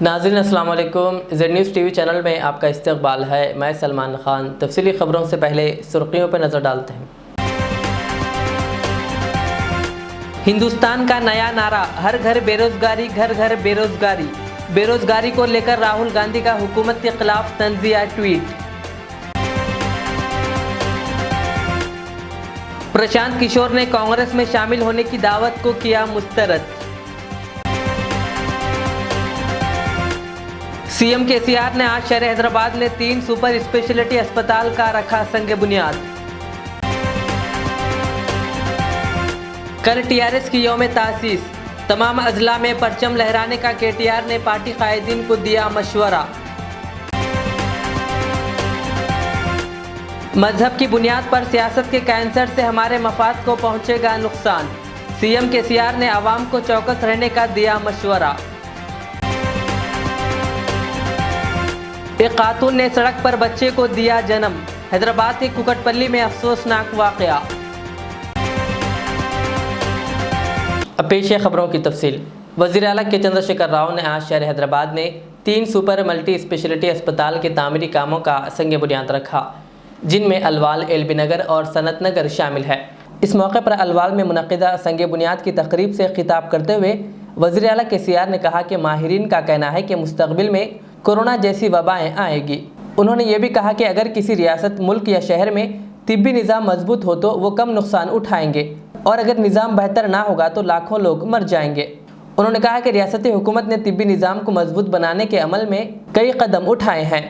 नाज़रीन अस्सलाम वालेकुम। ज़ेड न्यूज़ टीवी चैनल में आपका इस्तकबाल है। मैं सलमान खान। तफसीली खबरों से पहले सुर्खियों पर नज़र डालते हैं। हिंदुस्तान का नया नारा, हर घर बेरोजगारी, घर घर बेरोजगारी। बेरोजगारी को लेकर राहुल गांधी का हुकूमत के खिलाफ तंज़िया ट्वीट। प्रशांत किशोर ने कांग्रेस में शामिल होने की दावत को किया मुस्तरद। सीएम केसीआर ने आज शहर हैदराबाद में 3 सुपर स्पेशलिटी अस्पताल का रखा संग बुनियाद। कल टीआरएस की यौम तासीस, तमाम अजला में परचम लहराने का केटीआर ने पार्टी कायदीन को दिया मशवरा। मजहब की बुनियाद पर सियासत के कैंसर से हमारे मफाद को पहुंचेगा नुकसान। सीएम केसीआर ने आवाम को चौकस रहने का दिया मशवरा। एक खातून ने सड़क पर बच्चे को दिया जन्म। हैदराबाद के कुकटपल्ली में अफसोसनाक वाकया। अब पेश है खबरों की तफसील। वज़ीर आला के चंद्रशेखर राव ने आज शहर हैदराबाद में 3 सुपर मल्टी स्पेशलिटी अस्पताल के तामीरी कामों का संग बुनियाद रखा, जिनमें अलवाल, एलबी नगर और सनत नगर शामिल है। इस मौके पर अलवाल में मुनक़िदा संग बुनियाद की तकरीब से खिताब करते हुए वज़ीर आला केसीआर ने कहा कि माहिरीन का कहना है कि मुस्तक़बिल में कोरोना जैसी वबाएँ आएगी। उन्होंने ये भी कहा कि अगर किसी रियासत, मुल्क या शहर में तिब्बी निज़ाम मजबूत हो तो वो कम नुकसान उठाएंगे, और अगर निज़ाम बेहतर ना होगा तो लाखों लोग मर जाएंगे। उन्होंने कहा कि रियासती हुकूमत ने तिब्बी निज़ाम को मजबूत बनाने के अमल में कई कदम उठाए हैं।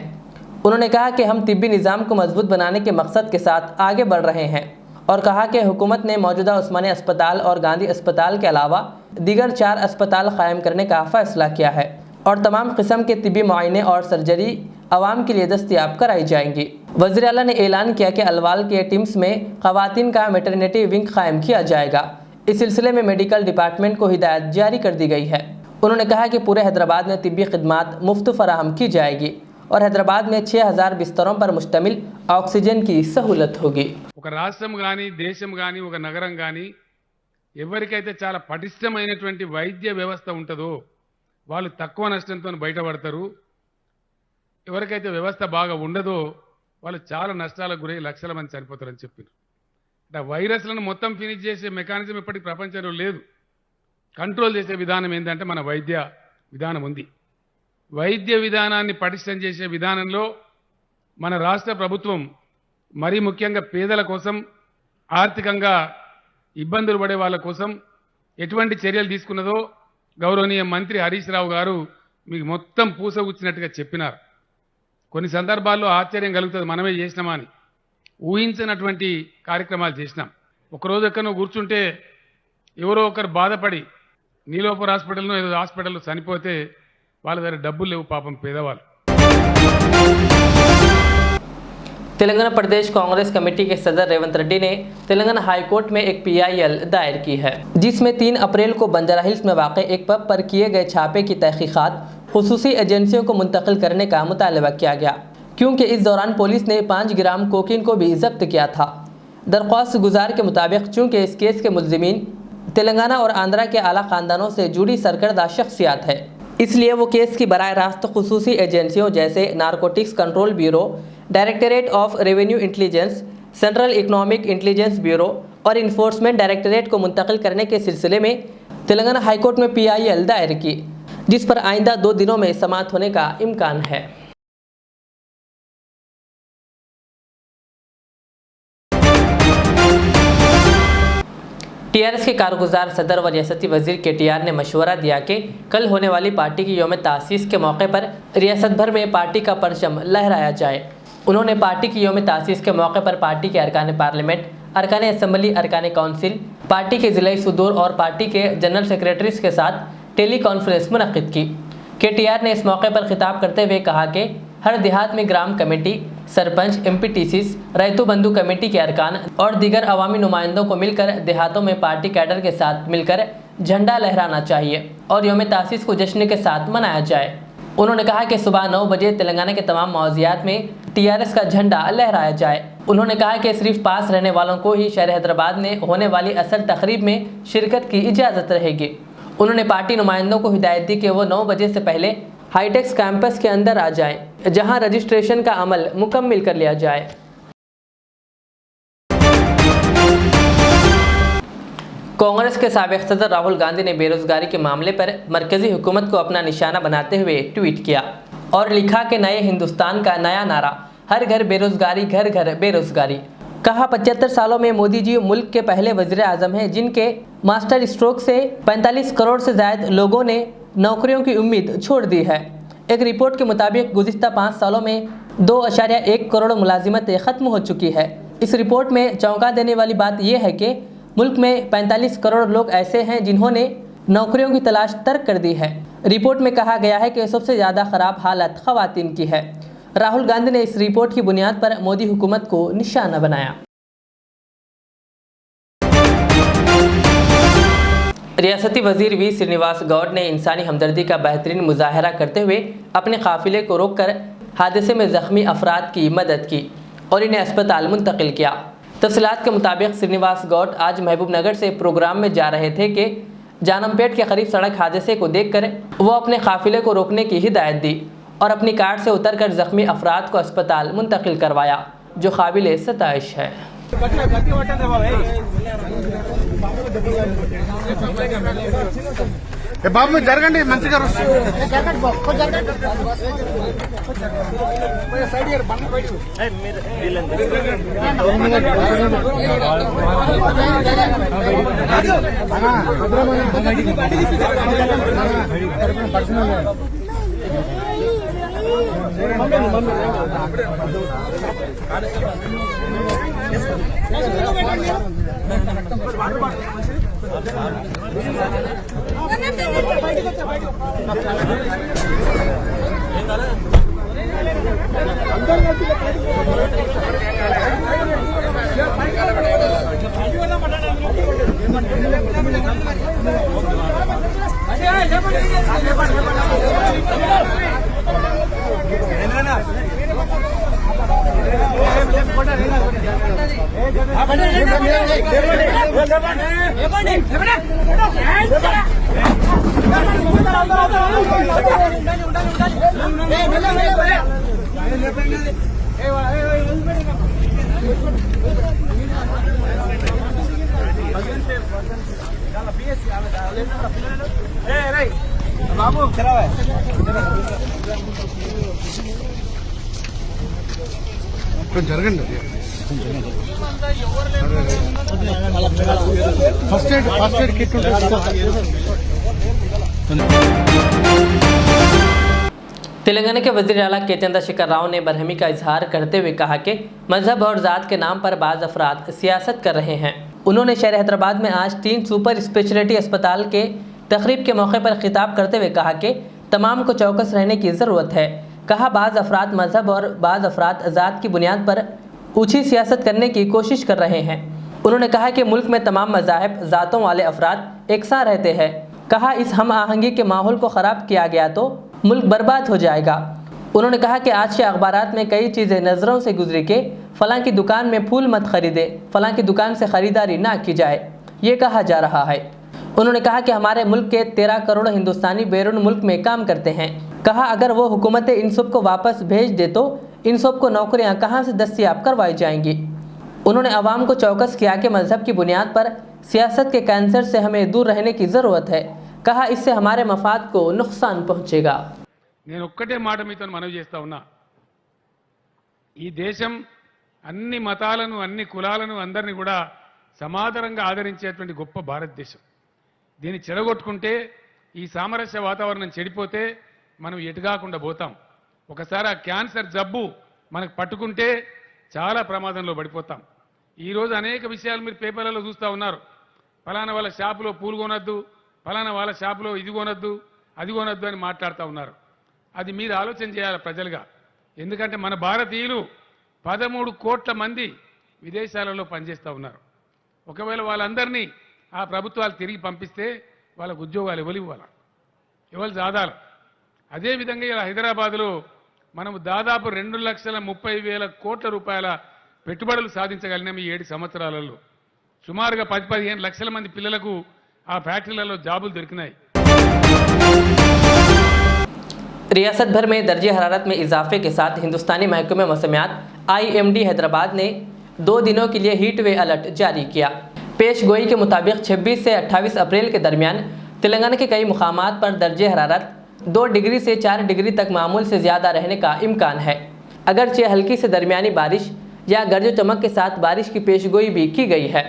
उन्होंने कहा कि हम तिब्बी निज़ाम को मजबूत बनाने के मकसद के साथ आगे बढ़ रहे हैं, और कहा कि हुकूमत ने मौजूदा उस्मानी अस्पताल और गांधी अस्पताल के अलावा दीगर 4 अस्पताल कायम करने का फ़ैसला किया है, और तमाम किस्म के तिब्बी मुआयने और सर्जरी आवाम के लिए दस्तयाब कराई जाएंगी। वज़ीर आला ने ऐलान किया कि अलवाल के टिम्स में ख़वातीन का मैटरनिटी विंग कायम किया जाएगा। इस सिलसिले में मेडिकल डिपार्टमेंट को हिदायत जारी कर दी गई है। उन्होंने कहा कि पूरे हैदराबाद में तिब्बी खिदमात मुफ्त फराहम की जाएगी, और हैदराबाद में 6000 बिस्तरों पर मुश्तमिल ऑक्सीजन की सहूलत होगी। ఒక రాష్ట్రం గాని, దేశం గాని, ఒక నగరం గాని ఎవరికైతే చాలా పటిష్టమైనటువంటి వైద్య వ్యవస్థ ఉంటుందో వాళ్ళు తక్కువ నష్టంతో బయటపడతారు. ఎవరికైతే వ్యవస్థ బాగా ఉండదో వాళ్ళు చాలా నష్టాలకు గురై లక్షల మంది చనిపోతారని చెప్పారు. అంటే వైరస్లను మొత్తం ఫినిష్ చేసే మెకానిజం ఇప్పటికి ప్రపంచంలో లేదు. కంట్రోల్ చేసే విధానం ఏంటంటే మన వైద్య విధానం ఉంది. వైద్య విధానాన్ని పటిష్టం చేసే విధానంలో మన రాష్ట్ర ప్రభుత్వం మరీ ముఖ్యంగా పేదల కోసం, ఆర్థికంగా ఇబ్బందులు పడే వాళ్ళ కోసం ఎటువంటి చర్యలు తీసుకున్నదో గౌరవనీయ మంత్రి హరీష్ రావు గారు మీకు మొత్తం పూసగుచ్చినట్టుగా చెప్పినారు. కొన్ని సందర్భాల్లో ఆశ్చర్యం కలుగుతుంది, మనమే చేసినామా అని. ఊహించినటువంటి కార్యక్రమాలు చేసినాం. ఒకరోజు ఎక్కడో కూర్చుంటే ఎవరో ఒకరు బాధపడి నీలోఫర్ హాస్పిటల్లో ఏదో హాస్పిటల్లో చనిపోతే వాళ్ళ దగ్గర డబ్బులు లేవు, పాపం పేదవాళ్ళు. तेलंगाना प्रदेश कांग्रेस कमेटी के सदर रेवंत रेड्डी ने तेलंगाना हाईकोर्ट में एक PIL दायर की है, जिसमें 3 अप्रैल को बंजारा हिल्स में वाक़ एक पब पर किए गए छापे की तहकीकात खुसूसी एजेंसियों को मुंतकिल करने का मुतालबा किया गया, क्योंकि इस दौरान पुलिस ने 5 ग्राम कोकीन को भी जब्त किया था। दरख्वास्त गुजार के मुताबिक चूँकि इस केस के मुलजिमीन तेलंगाना और आंध्रा के आला ख़ानदानों से जुड़ी सरकर्दा शख्सियात है, इसलिए वो केस की बराह रास्त खुसूसी एजेंसियों जैसे narcotics control bureau, directorate of revenue intelligence, central economic intelligence bureau और इन्फोर्समेंट डायरेक्टरेट को मुंतकिल करने के सिलसिले में तेलंगाना हाईकोर्ट में PIL दायर की, जिस पर आइंदा 2 दिनों में समाअत होने का इम्कान है। टीआरएस के कारगुजार सदर व रियासती वजीर केटीआर ने मशवरा दिया कि कल होने वाली पार्टी की यौम तासीस के मौके पर रियासत भर में पार्टी का परचम लहराया जाए। उन्होंने पार्टी की यौम तासीस के मौके पर पार्टी के अरकान पार्लियामेंट, अरकान असम्बली, अरकान काउंसिल, पार्टी के ज़िला सुदूर और पार्टी के जनरल सेक्रेटरीज के साथ टेली कॉन्फ्रेंस मुनक़िद की। केटीआर ने इस मौके पर खिताब करते हुए कहा कि हर देहात में ग्राम कमेटी, सरपंच, MPTCs, रैतु बंधु कमेटी के अरकान और दीगर अवामी नुमाइंदों को मिलकर देहातों में पार्टी कैडर के साथ मिलकर झंडा लहराना चाहिए और यौम तासीस को जश्न के साथ मनाया जाए। उन्होंने कहा कि सुबह 9 बजे तेलंगाना के तमाम मौज़ियात में टीआरएस का झंडा लहराया जाए। उन्होंने कहा कि सिर्फ पास रहने वालों को ही शहर हैदराबाद में होने वाली असल तकरीब में शिरकत की इजाज़त रहेगी। उन्होंने पार्टी नुमाइंदों को हिदायत दी कि वो 9 बजे से पहले हाईटेक्स कैंपस के अंदर आ जाएं, जहां रजिस्ट्रेशन का अमल मुकम्मल कर लिया जाए। कांग्रेस के साबिक सदर राहुल गांधी ने बेरोजगारी के मामले पर मरकजी हुकूमत को अपना निशाना बनाते हुए ट्वीट किया और लिखा कि नए हिंदुस्तान का नया नारा, हर घर बेरोजगारी, घर घर बेरोजगारी। कहा 75 सालों में मोदी जी मुल्क के पहले वज़ीर आज़म हैं जिनके मास्टर स्ट्रोक से 45 करोड़ से ज़्यादा लोगों ने नौकरियों की उम्मीद छोड़ दी है। एक रिपोर्ट के मुताबिक गुज़िश्ता 5 सालों में 2.1 करोड़ मुलाजिमतें ख़त्म हो चुकी है। इस रिपोर्ट में चौंका देने वाली बात यह है कि मुल्क में 45 करोड़ लोग ऐसे हैं जिन्होंने नौकरियों की तलाश तर्क कर दी है। रिपोर्ट में कहा गया है कि सबसे ज़्यादा ख़राब हालत ख़वातीन की है। राहुल गांधी ने इस रिपोर्ट की बुनियाद पर मोदी हुकूमत को निशाना बनाया। रियासती वजीर वी श्रीनिवास गौड़ ने इंसानी हमदर्दी का बेहतरीन मुजाहरा करते हुए अपने काफिले को रोककर हादसे में ज़ख्मी अफराद की मदद की और इन्हें अस्पताल मुंतकिल किया। तफसीलात के मुताबिक श्रीनिवास गौड़ आज महबूब नगर से प्रोग्राम में जा रहे थे कि जानमपेट के करीब सड़क हादसे को देखकर वो अपने काफिले को रोकने की हिदायत दी और अपनी कार से उतरकर ज़ख्मी अफराद को अस्पताल मुंतकिल करवाया, जो काबिल सताइश है। बाबू जरगंడి మంచిగా జరగండి ఫస్ట్ ఎయిడ్ కిట్ तेलंगाना के वज़ीर आला के चंद्रशेखर राव ने बरहमी का इजहार करते हुए कहा कि मजहब और ज़ात के नाम पर बाज़ अफराद सियासत कर रहे हैं। उन्होंने शहर हैदराबाद में आज 3 सुपर स्पेशलिटी अस्पताल के तकरीब के मौके पर खिताब करते हुए कहा कि तमाम को चौकस रहने की ज़रूरत है। कहा बाज़ अफराद मजहब और बाज़ अफराद ज़ात की बुनियाद पर ऊँची सियासत करने की कोशिश कर रहे हैं। उन्होंने कहा कि मुल्क में तमाम मज़ाहिब ज़ातों वाले अफराद एक साथ रहते हैं। कहा इस हम आहंगी के माहौल को ख़राब किया गया तो मुल्क बर्बाद हो जाएगा। उन्होंने कहा कि आज के अखबारात में कई चीज़ें नज़रों से गुजरी के फ़लाँ की दुकान में फूल मत खरीदे, फ़लाँ की दुकान से ख़रीदारी ना की जाए, ये कहा जा रहा है। उन्होंने कहा कि हमारे मुल्क के 13 करोड़ हिंदुस्तानी बैरून मुल्क में काम करते हैं। कहा अगर वो हुकूमतें इन सब को वापस भेज दे तो इन सब को नौकरियाँ कहाँ से दस्तियाब करवाई जाएंगी। उन्होंने अवाम को चौकस किया कि मजहब की बुनियाद पर सियासत के कैंसर से हमें दूर रहने की ज़रूरत है। कहा इससे हमारे मफाद को नुकसान पहुँचेगा। నేను ఒక్కటే మాట మీతో మనవి చేస్తా ఉన్నా, ఈ దేశం అన్ని మతాలను అన్ని కులాలను అందరినీ కూడా సమాదరంగా ఆదరించేటువంటి గొప్ప భారతదేశం. దీన్ని చెడగొట్టుకుంటే ఈ సామరస్య వాతావరణం చెడిపోతే మనం ఎటుగాకుండా పోతాం. ఒకసారి ఆ క్యాన్సర్ జబ్బు మనకు పట్టుకుంటే చాలా ప్రమాదంలో పడిపోతాం. ఈరోజు అనేక విషయాలు మీరు పేపర్లలో చూస్తూ ఉన్నారు. ఫలానా వాళ్ళ షాపులో పూలు కొనొద్దు, ఫలానా వాళ్ళ షాపులో ఇది కొనొద్దు, అది కొనొద్దు అని మాట్లాడుతూ ఉన్నారు. అది మీరు ఆలోచన చేయాలి ప్రజలుగా. ఎందుకంటే మన భారతీయులు 13 కోట్ల మంది విదేశాలలో పనిచేస్తూ ఉన్నారు. ఒకవేళ వాళ్ళందరినీ ఆ ప్రభుత్వాలు తిరిగి పంపిస్తే వాళ్ళకు ఉద్యోగాలు ఎవరు ఇవ్వాలి, ఎవరు జాదాలు. అదేవిధంగా ఇలా హైదరాబాద్లో మనము దాదాపు 2,30,000 కోట్ల రూపాయల పెట్టుబడులు సాధించగలిగినాం ఈ 7 సంవత్సరాలలో. సుమారుగా 10-15 లక్షల మంది పిల్లలకు ఆ ఫ్యాక్టరీలలో జాబులు దొరికినాయి. रियासत भर में दर्जे हरारत में इजाफे के साथ हिंदुस्तानी महकमे मौसमियात IMD हैदराबाद ने 2 दिनों के लिए हीट वे अलर्ट जारी किया। पेश गोई के मुताबिक 26 से 28 अप्रैल के दरमियान तेलंगाना के कई मुकामात पर दर्जे हरारत 2 डिग्री से 4 डिग्री तक मामूल से ज़्यादा रहने का इम्कान है। अगरचे हल्की से दरमियानी बारिश या गरज चमक के साथ बारिश की पेशगोई भी की गई है,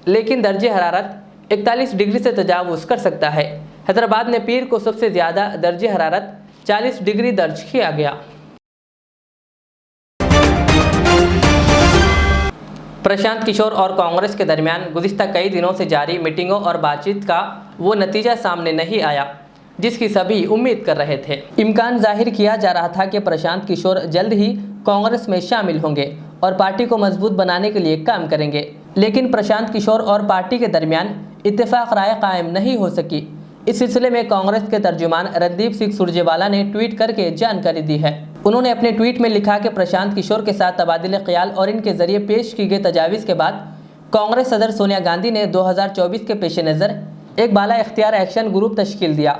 लेकिन दर्जे हरारत 41 डिग्री से तजावुज़ कर सकता है। हैदराबाद में पीर को सबसे ज़्यादा दर्जे हरारत 40 डिग्री दर्ज किया गया। प्रशांत किशोर और कांग्रेस के दरमियान गुज़िश्ता कई दिनों से जारी मीटिंगों और बातचीत का वो नतीजा सामने नहीं आया जिसकी सभी उम्मीद कर रहे थे। इम्कान जाहिर किया जा रहा था कि प्रशांत किशोर जल्द ही कांग्रेस में शामिल होंगे और पार्टी को मजबूत बनाने के लिए काम करेंगे, लेकिन प्रशांत किशोर और पार्टी के दरमियान इत्तेफाक राय कायम नहीं हो सकी। इस सिलसिले में कांग्रेस के तर्जुमान रणदीप सिंह सुरजेवाला ने ट्वीट करके जानकारी दी है। उन्होंने अपने ट्वीट में लिखा कि प्रशांत किशोर के साथ तबादिले ख्याल और इनके जरिए पेश की गई तजावीज़ के बाद कांग्रेस सदर सोनिया गांधी ने 2024 के पेश नज़र एक बाला इख्तियार एक्शन ग्रुप तश्कील दिया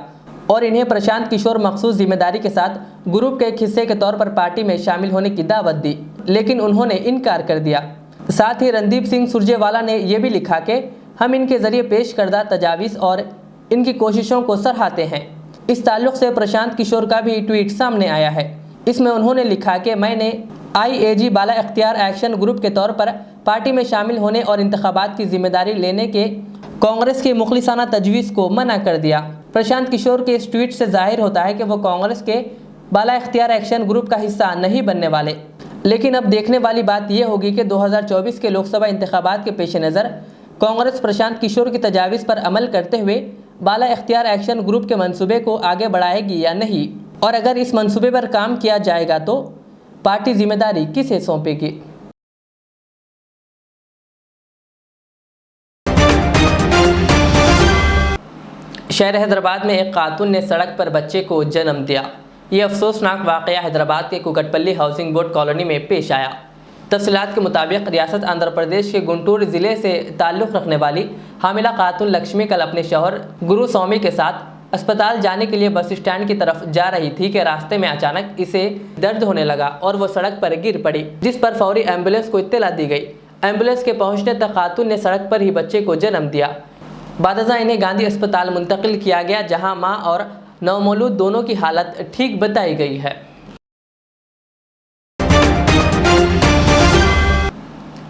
और इन्हें प्रशांत किशोर मखसूस जिम्मेदारी के साथ ग्रुप के एक हिस्से के तौर पर पार्टी में शामिल होने की दावत दी, लेकिन उन्होंने इनकार कर दिया। साथ ही रणदीप सिंह सुरजेवाला ने यह भी लिखा कि हम इनके जरिए पेश करदा तजावीज़ और इनकी कोशिशों को सराहते हैं। इस ताल्लुक़ से प्रशांत किशोर का भी ट्वीट सामने आया है। इसमें उन्होंने लिखा कि मैंने IAG बाला इख्तियार एक्शन ग्रुप के तौर पर पार्टी में शामिल होने और इंतखाबात की जिम्मेदारी लेने के कांग्रेस की मुखलिसाना तजवीज़ को मना कर दिया। प्रशांत किशोर के इस ट्वीट से जाहिर होता है कि वो कांग्रेस के बाला इख्तियार एक्शन ग्रुप का हिस्सा नहीं बनने वाले, लेकिन अब देखने वाली बात यह होगी कि 2024 के लोकसभा इंतखाबात के पेश नज़र कांग्रेस प्रशांत किशोर की तजावीज़ पर अमल करते हुए बाला इख्तियार एक्शन ग्रुप के मंसूबे को आगे बढ़ाएगी या नहीं, और अगर इस मंसूबे पर काम किया जाएगा तो पार्टी जिम्मेदारी किसे सौंपेगी। शहर हैदराबाद में एक खातून ने सड़क पर बच्चे को जन्म दिया। ये अफसोसनाक वाक़या हैदराबाद के कुकटपल्ली हाउसिंग बोर्ड कॉलोनी में पेश आया। तफसीलात के मुताबिक रियासत आंध्र प्रदेश के गुंटूर ज़िले से ताल्लुक़ रखने वाली हामिला खातून लक्ष्मी कल अपने शौहर गुरु स्वामी के साथ अस्पताल जाने के लिए बस स्टैंड की तरफ जा रही थी कि रास्ते में अचानक इसे दर्द होने लगा और वो सड़क पर गिर पड़ी, जिस पर फौरी एम्बुलेंस को इत्तला दी गई। एम्बुलेंस के पहुंचने तक खातून ने सड़क पर ही बच्चे को जन्म दिया। बादजा इन्हें गांधी अस्पताल मुंतकिल किया गया, जहां मां और नवमौलूद दोनों की हालत ठीक बताई गई है।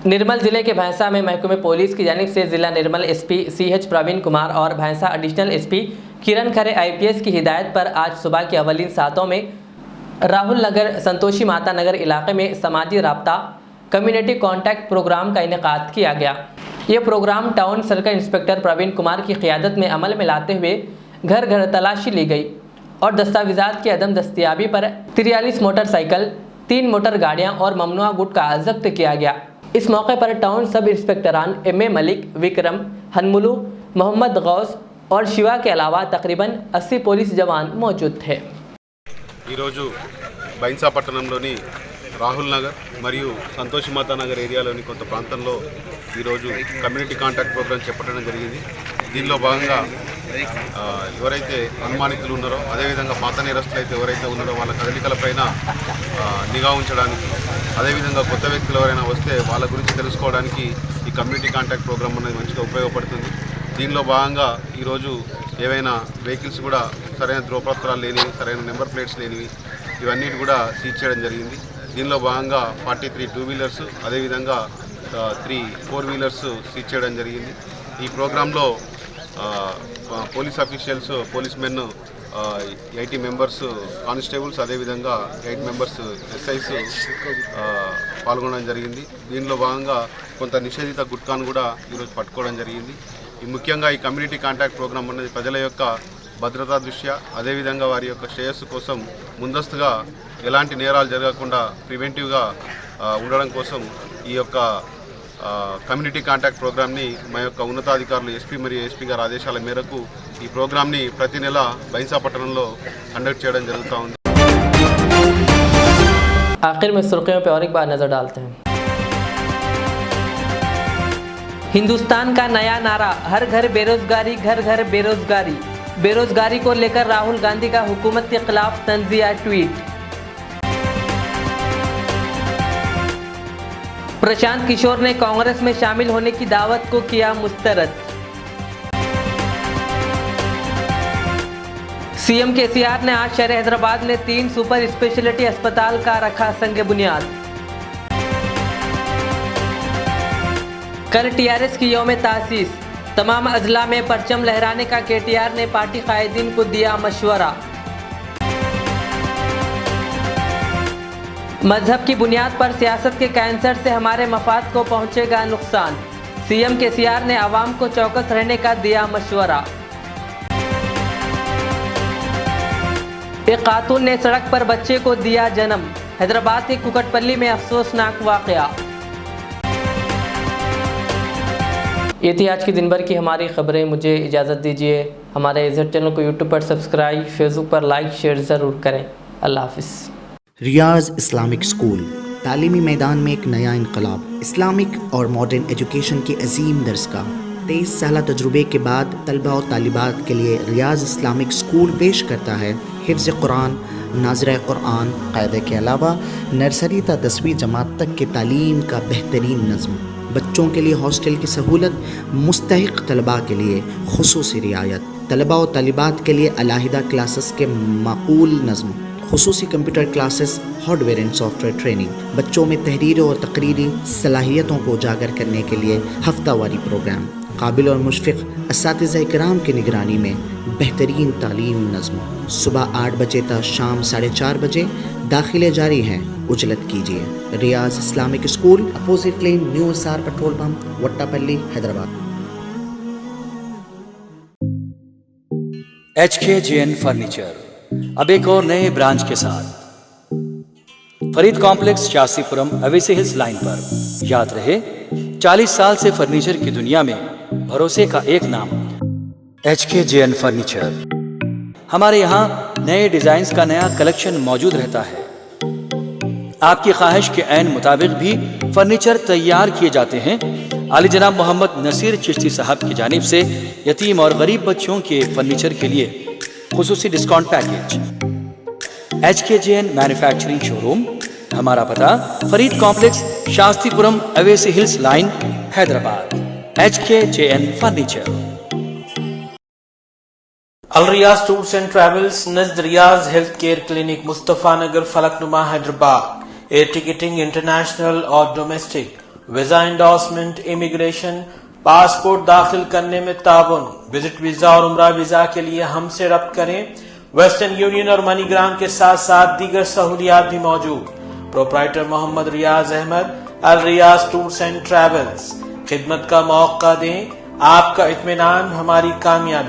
निर्मल जिले के भैंसा में महकमे पुलिस की जानिब से जिला निर्मल SP CH प्रवीण कुमार और भैंसा एडिशनल SP किरण खरे IPS की हिदायत पर आज सुबह की अवलीन सातों में राहुल नगर संतोषी माता नगर इलाके में समाजी राब्ता कम्युनिटी कॉन्टैक्ट प्रोग्राम का इनेकाद किया गया। ये program town circle inspector Praveen Kumar की क़ियादत में अमल में लाते हुए घर घर तलाशी ली गई और दस्तावेज़ात की अदम दस्तियाबी पर 43 मोटरसाइकिल, 3 मोटर गाड़ियाँ और ममनुआ गुटखा जब्त किया गया। इस मौके पर टाउन सब इंस्पेक्टरान MA मलिक, विक्रम, हनमुलू, मोहम्मद गौस और शिवा के अलावा तकरीबन 80 पुलिस जवान मौजूद थे। బైన్సా పట్టణంలోని రాహుల్ నగర్ మరియు సంతోషి మాతా నగర్ ఏరియాలోని కొంత ప్రాంతంలో ఈరోజు కమ్యూనిటీ కాంటాక్ట్ ప్రోగ్రాం చేపట్టడం జరిగింది। దీనిలో భాగంగా ఎవరైతే అనుమానితులు ఉన్నారో అదేవిధంగా పాత నేరస్తులు అయితే ఎవరైతే ఉన్నారో వాళ్ళ కదలికలపైన నిఘా ఉంచడానికి, అదేవిధంగా కొత్త వ్యక్తులు ఎవరైనా వస్తే వాళ్ళ గురించి తెలుసుకోవడానికి ఈ కమ్యూనిటీ కాంటాక్ట్ ప్రోగ్రాం అనేది మంచిగా ఉపయోగపడుతుంది। దీనిలో భాగంగా ఈరోజు ఏవైనా వెహికల్స్ కూడా సరైన ధ్రువపత్రాలు లేనివి, సరైన నెంబర్ ప్లేట్స్ లేనివి ఇవన్నీ కూడా సీజ్ చేయడం జరిగింది। దీనిలో భాగంగా 43 2 వీలర్స్ అదేవిధంగా 3 4 వీలర్స్ సీజ్ చేయడం జరిగింది। ఈ ప్రోగ్రాంలో police officials, police men 80 members, constables అదేవిధంగా 8 మెంబర్స్ SIs పాల్గొనడం జరిగింది। దీనిలో భాగంగా కొంత నిషేధిత గుట్కాను కూడా ఈరోజు పట్టుకోవడం జరిగింది। ముఖ్యంగా ఈ కమ్యూనిటీ కాంటాక్ట్ ప్రోగ్రాం అనేది ప్రజల యొక్క భద్రతా దృష్ట్యా అదేవిధంగా వారి యొక్క శ్రేయస్సు కోసం ముందస్తుగా ఎలాంటి నేరాలు జరగకుండా ప్రివెంటివ్గా ఉండడం కోసం ఈ యొక్క కమ్యూనిటీ కాంటాక్ట్ ప్రోగ్రామ్ని మా యొక్క ఉన్నతాధికారులు SP మరియు SP గారి ఆదేశాల మేరకు ఈ ప్రోగ్రామ్ని ప్రతి నెల బైన్సా పట్టణంలో కండక్ట్ చేయడం జరుగుతూ ఉంది। आखिर में सुर्खियों पर और एक बार नजर डालते हैं। हिंदुस्तान का नया नारा, हर घर बेरोजगारी, घर घर बेरोजगारी। बेरोजगारी को लेकर राहुल गांधी का हुकूमत के खिलाफ तंजिया ट्वीट। प्रशांत किशोर ने कांग्रेस में शामिल होने की दावत को किया मुस्तरद। सीएम केसीआर ने आज शहर हैदराबाद में 3 सुपर स्पेशलिटी अस्पताल का रखा संग बुनियाद। कल टीआरएस की यौम तासीस, तमाम अजला में परचम लहराने का केटीआर ने पार्टी कायदीन को दिया मशवरा। मजहब की बुनियाद पर सियासत के कैंसर से हमारे मफाद को पहुंचेगा नुकसान, सीएम केसीआर ने आवाम को चौकस रहने का दिया मशवरा। एक खातून ने सड़क पर बच्चे को दिया जन्म, हैदराबाद के कुकटपल्ली में अफसोसनाक वाकया। ये थी आज की दिन भर की हमारी खबरें। मुझे इजाज़त दीजिए। हमारे इज़्ज़त चैनल को यूट्यूब पर सब्सक्राइब, फेसबुक पर लाइक शेयर ज़रूर करें। अल्लाह हाफिज़। रियाज इस्लामिक स्कूल तालीमी मैदान में एक नया इनकलाब। इस्लामिक और मॉडर्न एजुकेशन की अजीम दरसगाह। 23 साल तजुर्बे के बाद तलबा और तालिबात के लिए रियाज इस्लामिक स्कूल पेश करता है हिफ्ज़ कुरान, नाज़िर कुरान क़ायदे के अलावा नर्सरी ता 10वीं जमात तक की तालीम का बेहतरीन नज़्म। बच्चों के लिए हॉस्टल की सहूलत, मुस्तहिक़ तलबा के लिए खुसूसी रियायत, तलबा और तालिबात के लिए अलहदा क्लासेस के माकूल नज़्म, खुसूसी computer classes, hardware and software training. बच्चों में तहरीरी और तकरीरी सलाहियतों को उजागर करने के लिए हफ्तावारी प्रोग्राम। काबिल और मुशफ़िक़ असातिज़ा इकराम की निगरानी में बेहतरीन तालीम नज़्म। सुबह 8 बजे तक शाम 4:30 बजे दाखिले जारी हैं। उजलत कीजिए। Riyaz Islamic school, opposite lane, new SR petrol pump, Vattapally, Hyderabad. HKJN furniture अब एक और नए ब्रांच के साथ Farid complex, Shastripuram, Owaisi hills line पर। याद रहे, 40 साल से फर्नीचर की दुनिया में भरोसे का एक नाम HKJN फर्नीचर। हमारे यहाँ नए डिजाइन का नया कलेक्शन मौजूद रहता है। आपकी ख्वाहिश के ऐन मुताबिक भी फर्नीचर तैयार किए जाते हैं। आली जनाब मोहम्मद नसीर चिश्ती साहब की जानिब से यतीम और गरीब बच्चों के फर्नीचर के लिए खुसूसी discount package. HKJN manufacturing showroom, हमारा पता Farid complex, Shastripuram, Owaisi hills line, Hyderabad. HKJN furniture. Al Riyaz tours and travels Najd Riyaz health care clinic, Mustafa Nagar, Falaknuma, Hyderabad. Air ticketing international और domestic, visa endorsement, immigration, passport दाखिल करने में ताउन, विजिट वीजा और उम्रा वीजा के लिए हमसे रब्त करें। वेस्टर्न यूनियन और मनीग्राम के साथ साथ दीगर सहूलियात भी मौजूद। Proprietor Mohammed Riyaz Ahmed, Al Riyaz tours and travels. खिदमत का मौका दें, आपका इत्मीनान हमारी कामयाबी।